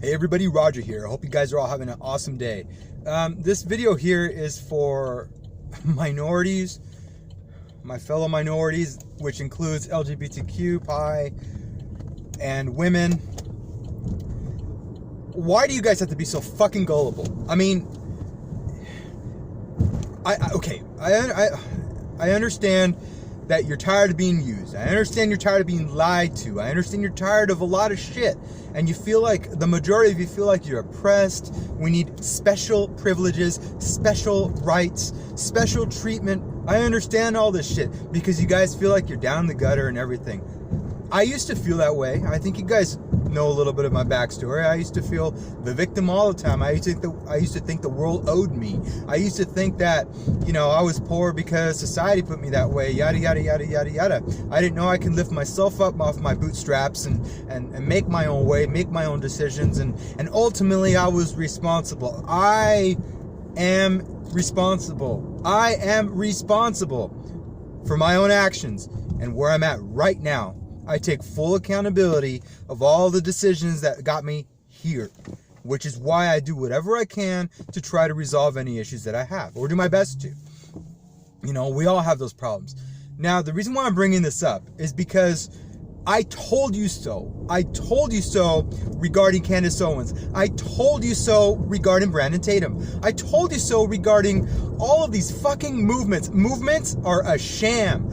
Hey everybody, Roger here. I hope you guys are all having an awesome day. This video here is for minorities, my fellow minorities, which includes LGBTQ, pi, and women. Why do you guys have to be so fucking gullible? I mean, I understand that you're tired of being used. I understand you're tired of being lied to. I understand you're tired of a lot of shit. And you feel like, the majority of you feel like you're oppressed. We need special privileges, special rights, special treatment. I understand all this shit because you guys feel like you're down the gutter and everything. I used to feel that way. I think you guys know a little bit of my backstory. I used to feel the victim all the time. I used to think the world owed me. I used to think that, you know, I was poor because society put me that way, yada, yada, yada, yada, yada. I didn't know I could lift myself up off my bootstraps and make my own way, make my own decisions, and ultimately I was responsible. I am responsible. I am responsible for my own actions and where I'm at right now. I take full accountability of all the decisions that got me here, which is why I do whatever I can to try to resolve any issues that I have, or do my best to. You know, we all have those problems. Now, the reason why I'm bringing this up is because I told you so. I told you so regarding Candace Owens. I told you so regarding Brandon Tatum. I told you so regarding all of these fucking movements. Movements are a sham.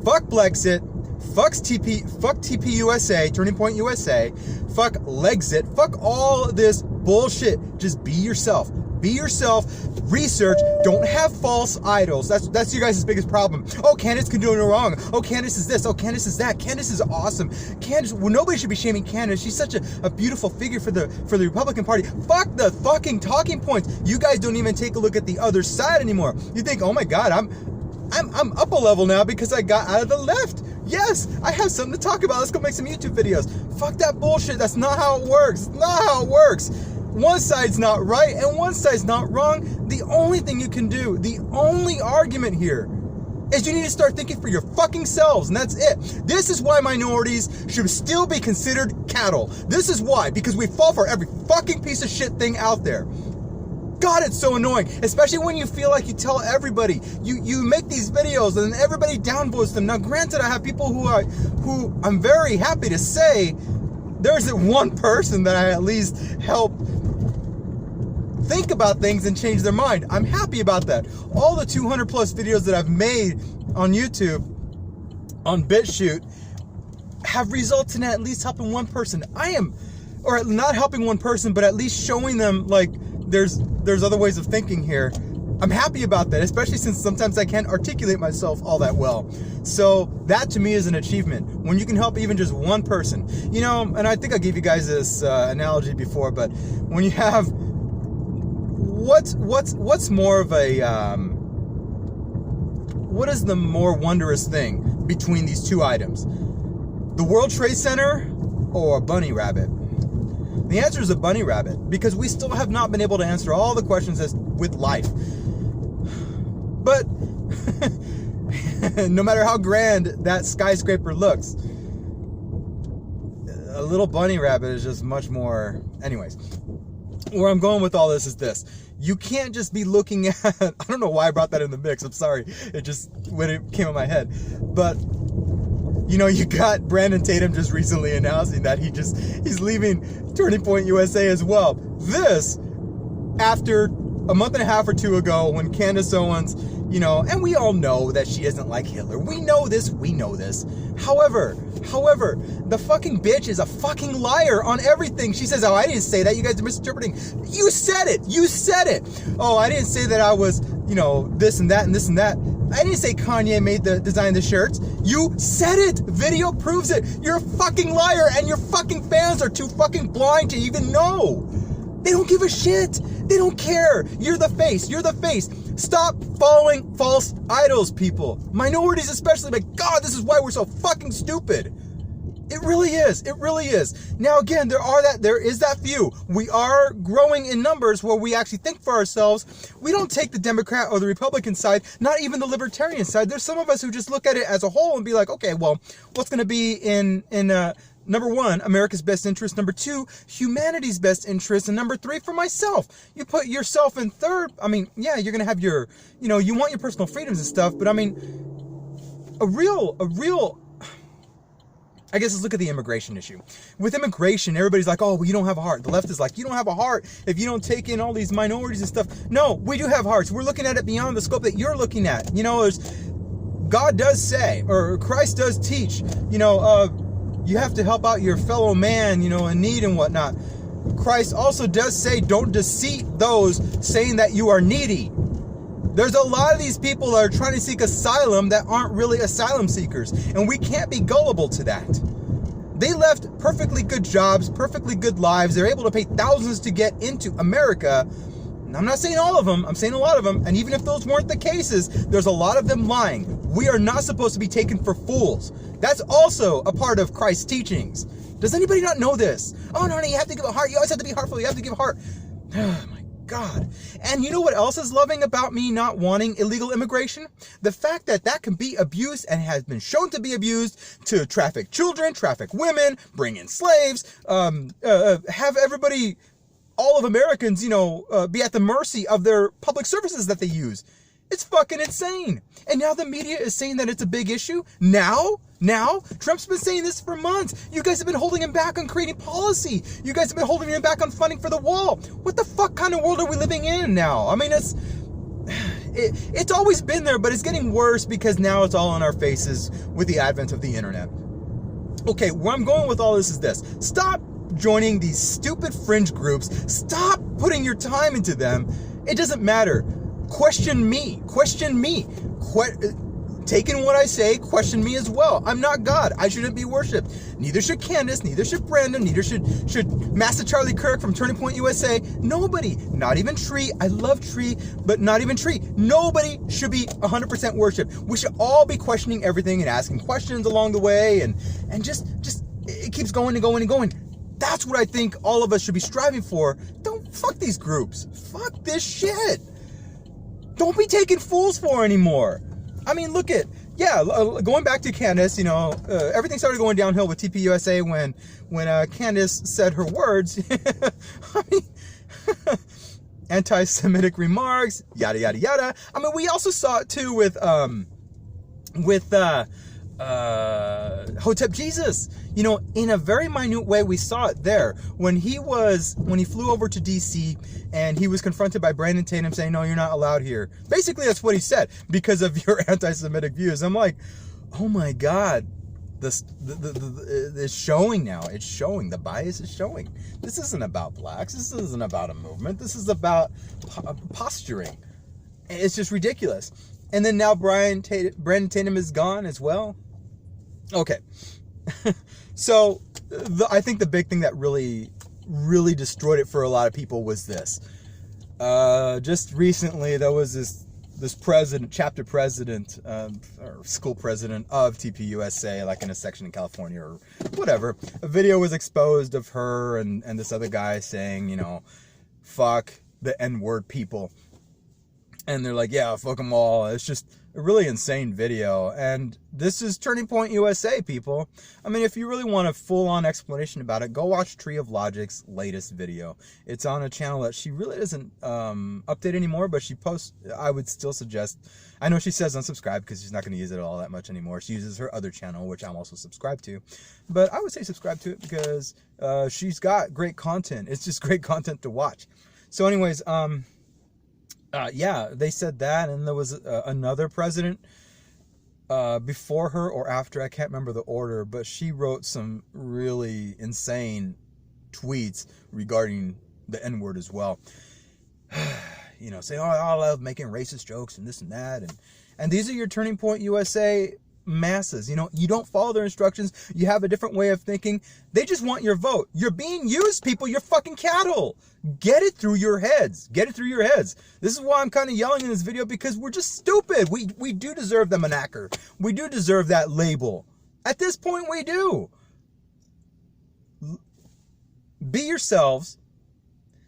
Fuck Blexit. Fuck TPUSA, Turning Point USA, fuck Legsit, fuck all this bullshit. Just be yourself. Be yourself. Research. Don't have false idols. That's you guys' biggest problem. Oh, Candace can do no wrong. Oh, Candace is this. Oh, Candace is that. Candace is awesome. Candace, well, nobody should be shaming Candace. She's such a beautiful figure for the Republican Party. Fuck the fucking talking points. You guys don't even take a look at the other side anymore. You think, oh my God, I'm up a level now because I got out of the left. Yes, I have something to talk about. Let's go make some YouTube videos. Fuck that bullshit. That's not how it works. It's not how it works. One side's not right and one side's not wrong. The only thing you can do, the only argument here, is you need to start thinking for your fucking selves, and that's it. This is why minorities should still be considered cattle. This is why, because we fall for every fucking piece of shit thing out there. God, it's so annoying, especially when you feel like you tell everybody. You make these videos and everybody downvotes them. Now, granted, I have people who I'm very happy to say there's one person that I at least help think about things and change their mind. I'm happy about that. All the 200 plus videos that I've made on YouTube, on BitChute, have resulted in at least helping one person. Or not helping one person, but at least showing them, like, there's other ways of thinking here. I'm happy about that, especially since sometimes I can't articulate myself all that well. So that to me is an achievement. When you can help even just one person. You know, and I think I gave you guys this analogy before, but when you have, what's more of a, what is the more wondrous thing between these two items? The World Trade Center or a bunny rabbit? The answer is a bunny rabbit, because we still have not been able to answer all the questions with life. But no matter how grand that skyscraper looks, a little bunny rabbit is just much more. Anyways, where I'm going with all this is this. You can't just be looking at, I don't know why I brought that in the mix, I'm sorry, it just, when it came in my head, but you know, you got Brandon Tatum just recently announcing that he's leaving Turning Point USA as well. This, after a month and a half or two ago, when Candace Owens, you know, and we all know that she isn't like Hitler. We know this. However, the fucking bitch is a fucking liar on everything. She says, oh, I didn't say that. You guys are misinterpreting. You said it. Oh, I didn't say that I was, you know, this and that and this and that. I didn't say Kanye designed the shirts. You said it. Video proves it. You're a fucking liar, and your fucking fans are too fucking blind to even know. They don't give a shit. They don't care. You're the face. Stop following false idols, people. Minorities especially. My God, this is why we're so fucking stupid. It really is. Now again, there is that few. We are growing in numbers where we actually think for ourselves. We don't take the Democrat or the Republican side, not even the Libertarian side. There's some of us who just look at it as a whole and be like, okay, well, what's going to be in number one, America's best interest. Number two, humanity's best interest. And number three, for myself. You put yourself in third. I mean, yeah, you're going to have your, you know, you want your personal freedoms and stuff. But I mean, a real, I guess let's look at the immigration issue. With immigration, everybody's like, oh, well, you don't have a heart. The left is like, you don't have a heart if you don't take in all these minorities and stuff. No, we do have hearts. We're looking at it beyond the scope that you're looking at. You know, God does say, or Christ does teach, you know, you have to help out your fellow man, you know, in need and whatnot. Christ also does say, don't deceive those saying that you are needy. There's a lot of these people that are trying to seek asylum that aren't really asylum seekers, and we can't be gullible to that. They left perfectly good jobs, perfectly good lives. They're able to pay thousands to get into America. And I'm not saying all of them, I'm saying a lot of them, and even if those weren't the cases, there's a lot of them lying. We are not supposed to be taken for fools. That's also a part of Christ's teachings. Does anybody not know this? Oh, no, you have to give a heart. You always have to be heartful. You have to give a heart. Oh, my God. And you know what else is loving about me not wanting illegal immigration? The fact that that can be abused and has been shown to be abused to traffic children, traffic women, bring in slaves, have everybody, all of Americans, you know, be at the mercy of their public services that they use. It's fucking insane. And now the media is saying that it's a big issue. Now, Trump's been saying this for months. You guys have been holding him back on creating policy. You guys have been holding him back on funding for the wall. What the fuck kind of world are we living in now? I mean, it's always been there, but it's getting worse because now it's all in our faces with the advent of the internet. Okay, where I'm going with all this is this. Stop joining these stupid fringe groups. Stop putting your time into them. It doesn't matter. Question me. Taking what I say, question me as well. I'm not God. I shouldn't be worshipped. Neither should Candace, neither should Brandon, neither should Master Charlie Kirk from Turning Point USA. Nobody, not even Tree. I love Tree, but not even Tree. Nobody should be 100% worshipped. We should all be questioning everything and asking questions along the way, and just it keeps going and going and going. That's what I think all of us should be striving for. Don't fuck these groups. Fuck this shit. Don't be taken fools for anymore. I mean, look at, going back to Candace, you know, everything started going downhill with TPUSA when Candace said her words. I mean, anti-Semitic remarks, yada, yada, yada. I mean, we also saw it too with Hotep Jesus. You know, in a very minute way, we saw it there when he flew over to DC and he was confronted by Brandon Tatum saying, no, you're not allowed here. Basically, that's what he said, because of your anti-Semitic views. I'm like, oh my God, it's showing now. It's showing. The bias is showing. This isn't about blacks. This isn't about a movement. This is about posturing. It's just ridiculous. And then now Brandon Tatum is gone as well. Okay. So I think the big thing that really destroyed it for a lot of people was this. Just recently, there was this president, chapter president, or school president of TPUSA, like in a section in California or whatever. A video was exposed of her and this other guy saying, you know, fuck the N-word people. And they're like, yeah, fuck them all. It's just a really insane video. And this is Turning Point USA, people. I mean, if you really want a full-on explanation about it, go watch Tree of Logic's latest video. It's on a channel that she really doesn't update anymore, but she posts, I would still suggest, I know she says unsubscribe because she's not going to use it all that much anymore. She uses her other channel, which I'm also subscribed to. But I would say subscribe to it because she's got great content. It's just great content to watch. So anyways, yeah, they said that, and there was another president before her or after, I can't remember the order, but she wrote some really insane tweets regarding the N-word as well. You know, saying, oh, I love making racist jokes and this and that, and these are your Turning Point USA masses. You know, you don't follow their instructions. You have a different way of thinking. They just want your vote. You're being used, people. You're fucking cattle. Get it through your heads. Get it through your heads. This is why I'm kind of yelling in this video, because we're just stupid. We do deserve the moniker. We do deserve that label. At this point, we do. Be yourselves.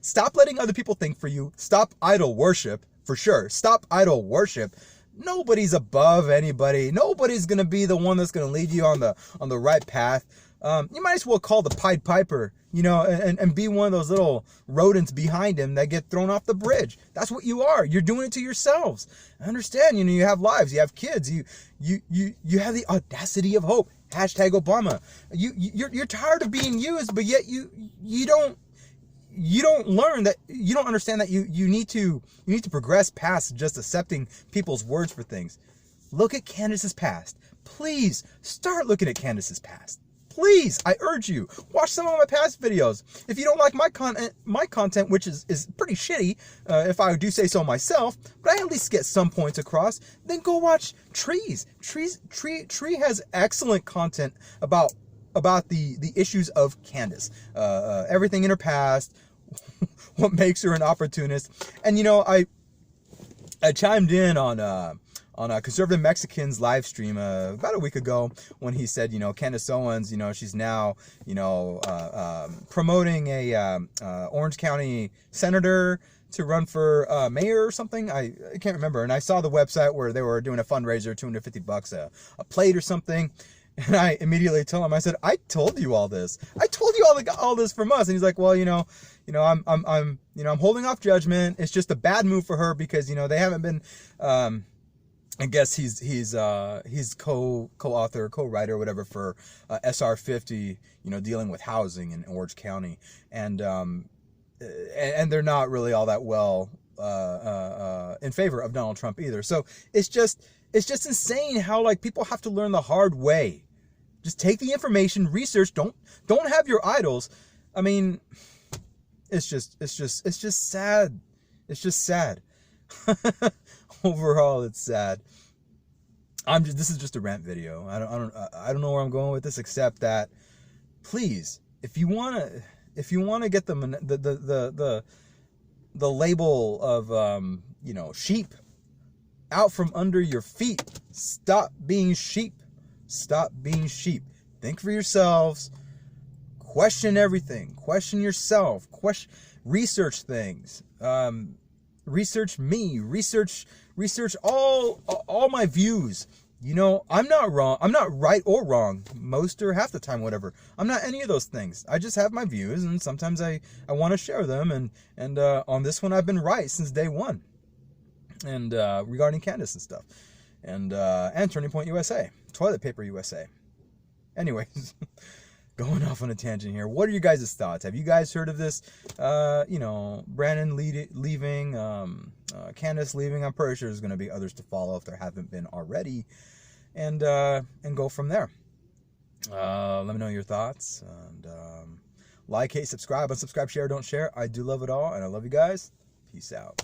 Stop letting other people think for you. Stop idol worship, for sure. Stop idol worship. Nobody's above anybody. Nobody's going to be the one that's going to lead you on the right path. you might as well call the Pied Piper, you know, and be one of those little rodents behind him that get thrown off the bridge. That's what you are. You're doing it to yourselves. I understand, you know, you have lives, you have kids, you have the audacity of hope. Hashtag Obama. You're tired of being used, but yet you don't learn that, you don't understand that you need to progress past just accepting people's words for things. Look at Candace's past. Please start looking at Candace's past. Please, I urge you, watch some of my past videos. If you don't like my content, which is pretty shitty, if I do say so myself, but I at least get some points across, then go watch Trees. Tree has excellent content about the issues of Candace, everything in her past, what makes her an opportunist. And you know, I chimed in on a Conservative Mexican's live stream about a week ago when he said, you know, Candace Owens, you know, she's now, you know, promoting a Orange County senator to run for mayor or something. I can't remember. And I saw the website where they were doing a fundraiser, $250 a plate or something. And I immediately told him, I said, I told you all this. I told you all this from us. And he's like, well, I'm holding off judgment. It's just a bad move for her because, you know, they haven't been, I guess he's co-author, co-writer, whatever for SR 50, you know, dealing with housing in Orange County, and they're not really all that well in favor of Donald Trump either. So it's just insane how, like, people have to learn the hard way. Just take the information, research. Don't have your idols. I mean, it's just sad. It's just sad. Overall, it's sad. This is just a rant video. I don't know where I'm going with this, except that, please, if you wanna get the label of you know, sheep out from under your feet, stop being sheep. Stop being sheep. Think for yourselves. Question everything. Question yourself. Research things. Research me. Research all my views. You know, I'm not wrong. I'm not right or wrong most or half the time, whatever. I'm not any of those things. I just have my views, and sometimes I want to share them. And on this one, I've been right since day one. And regarding Candace and stuff. And Turning Point USA. Toilet Paper USA. Anyways, going off on a tangent here. What are you guys' thoughts? Have you guys heard of this? You know, Brandon leaving, Candace leaving. I'm pretty sure there's going to be others to follow if there haven't been already. And go from there. Let me know your thoughts. And like, hate, subscribe, unsubscribe, share, don't share. I do love it all, and I love you guys. Peace out.